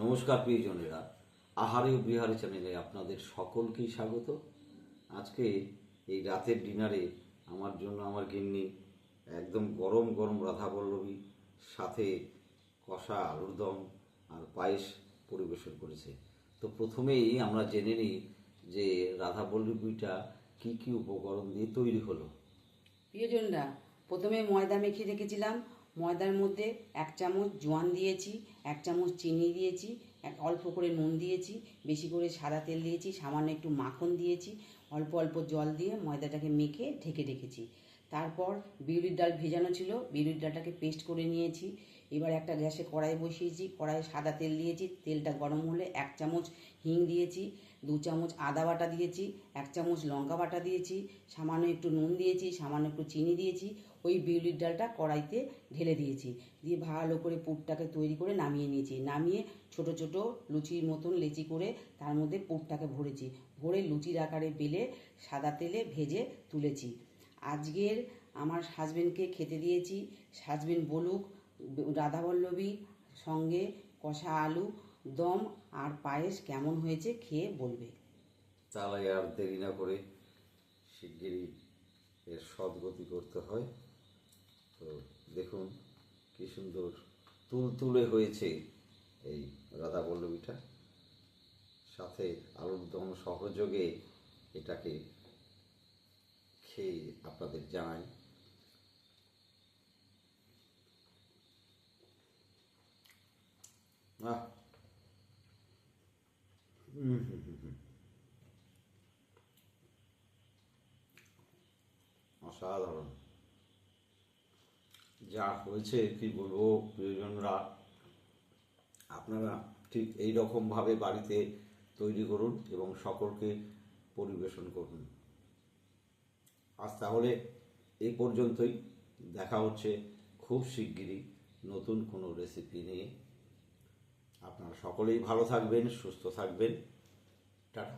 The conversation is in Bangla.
নমস্কার প্রিয়জনেরা, আহারে ও বিহারে চ্যানেলে আপনাদের সকলকেই স্বাগত। আজকে এই রাতের ডিনারে আমার জন্য আমার গিন্নি একদম গরম গরম রাধাবল্লভী সাথে কষা আলুর দম আর পায়েস পরিবেশন করেছে। তো প্রথমেই আমরা জেনে নিই যে রাধাবল্লভীটা কি কি উপকরণ দিয়ে তৈরি হলো। প্রিয়জনরা, প্রথমে ময়দা মেখে রেখেছিলাম। ময়দার মধ্যে 1 চামচ জোয়ান দিয়েছি, 1 চামচ চিনি দিয়েছি, অল্প করে নুন দিয়েছি, বেশি করে সাদা তেল দিয়েছি, সামান্য একটু মাখন দিয়েছি, অল্প অল্প জল দিয়ে ময়দাটাকে মেখে ঢেকে রেখেছি। তারপর বিউলির ডাল ভেজানো ছিল, বিউলির ডালটাকে পেস্ট করে নিয়েছি। এবার একটা গ্যাসে কড়াই বসিয়েছি, কড়াইয়ে সাদা তেল দিয়েছি, তেলটা গরম হলে 1 চামচ হিং দিয়েছি, 2 চামচ আদা বাটা দিয়েছি, 1 চামচ লঙ্কা বাটা দিয়েছি, সামান্য একটু নুন দিয়েছি, সামান্য একটু চিনি দিয়েছি। ওই বিউলির ডালটা কড়াইতে ঢেলে দিয়েছি, দিয়ে ভালো করে পুরটাকে তৈরি করে নামিয়ে নিয়েছি। নামিয়ে ছোট ছোট লুচির মতন লেচি করে তার মধ্যে পুরটাকে ভরেছি, ভরে লুচির আকারে বেলে সাদা তেলে ভেজে তুলেছি। আজকের আমার হাজবেন্ডকে খেতে দিয়েছি। হাজবেন্ড বলুক রাধাবল্লভী সঙ্গে কষা আলু দম আর পায়েস কেমন হয়েছে, খেয়ে বলবে। তাহলে আর দেরি না করে শিগগিরই এর সদ্গতি করতে হয়। তো দেখুন কি সুন্দর তুলতুলে হয়েছে এই রাধাবল্লভীটা, সাথে আলুর দম সহযোগে এটাকে খেয়ে আপনাদের জানাই। আহ হুম হুম হুম হুম, অসাধারণ যা হয়েছে কি বলবো প্রিয়জনরা। আপনারা ঠিক এই রকমভাবে বাড়িতে তৈরি করুন এবং সকলকে পরিবেশন করুন। আজ তাহলে এই পর্যন্তই, দেখা হচ্ছে খুব শিগগিরই নতুন কোনো রেসিপি নিয়ে। আপনারা সকলেই ভালো থাকবেন, সুস্থ থাকবেন। টাটা।